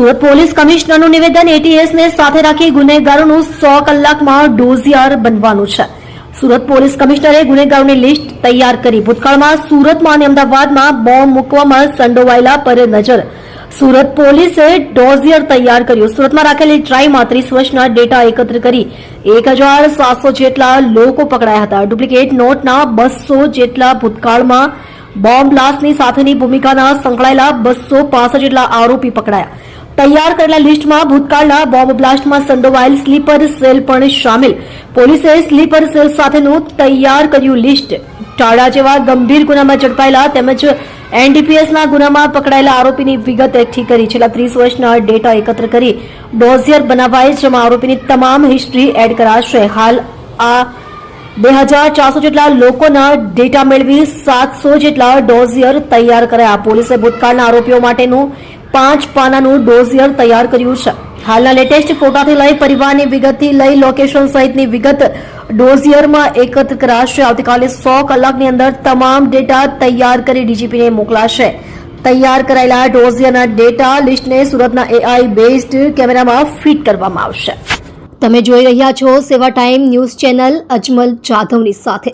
Surat police કમિશનરનું નિવેદન એટીએસને સાથે રાખી ગુનેગારોનું 100 કલાકમાં ડોઝિયર બનવાનું છે। સુરત પોલીસ કમિશનરે ગુનેગારોની લિસ્ટ તૈયાર કરી ભૂતકાળમાં સુરતમાં અને અમદાવાદમાં બોમ્બ મૂકવામાં સંડોવાયેલા પર નજર। સુરત પોલીસે ડોઝિયર તૈયાર કર્યું। સુરતમાં રાખેલી ટ્રાયમાં 30 વર્ષના ડેટા એકત્ર કરી 1700 જેટલા લોકો પકડાયા હતા। ડુપ્લિકેટ નોટના 200 જેટલા ભૂતકાળમાં બોમ્બ બ્લાસ્ટની સાથેની ભૂમિકાના સંકળાયેલા 265 જેટલા આરોપી પકડાયા। તૈયાર કરેલા લિસ્ટમાં ભૂતકાળના બોમ્બ બ્લાસ્ટમાં સંડોવાયેલ સ્લીપર સેલ પણ શામેલ। પોલીસે સ્લીપર સેલ સાથેનું તૈયાર કર્યું લિસ્ટ। ટાડા જેવા ગંભીર ગુનામાં ઝડપાયેલા તેમજ એનડીપીએસના ગુનામાં પકડાયેલા આરોપીની વિગત એકઠી કરી છેલ્લા 30 વર્ષના ડેટા એકત્ર કરી ડોઝિયર બનાવાય, જેમાં આરોપીની તમામ હિસ્ટ્રી એડ કરાશે। હાલ આ 2400 જેટલા લોકોના ડેટા મેળવી 700 જેટલા ડોઝિયર તૈયાર કર્યા। પોલીસે ભૂતકાળના આરોપીઓ માટેનું 5 પાનાનું ડોઝિયર તૈયાર કર્યું છે। હાલના લેટેસ્ટ ફોટાથી લઈ પરિવારની વિગતથી લઈ લોકેશન સહિતની વિગત ડોઝિયરમાં એકત્ર કરાશે। આવતીકાલે 100 કલાકની અંદર તમામ ડેટા તૈયાર કરી ડીજીપીને મોકલાશે। તૈયાર કરાયેલા ડોઝિયરના ડેટા લિસ્ટને સુરતના એઆઈ બેઝડ કેમેરામાં ફિટ કરવામાં આવશે। તમે જોઈ રહ્યા છો સેવા ટાઈમ ન્યૂઝ ચેનલ અજમલ જાધવની સાથે।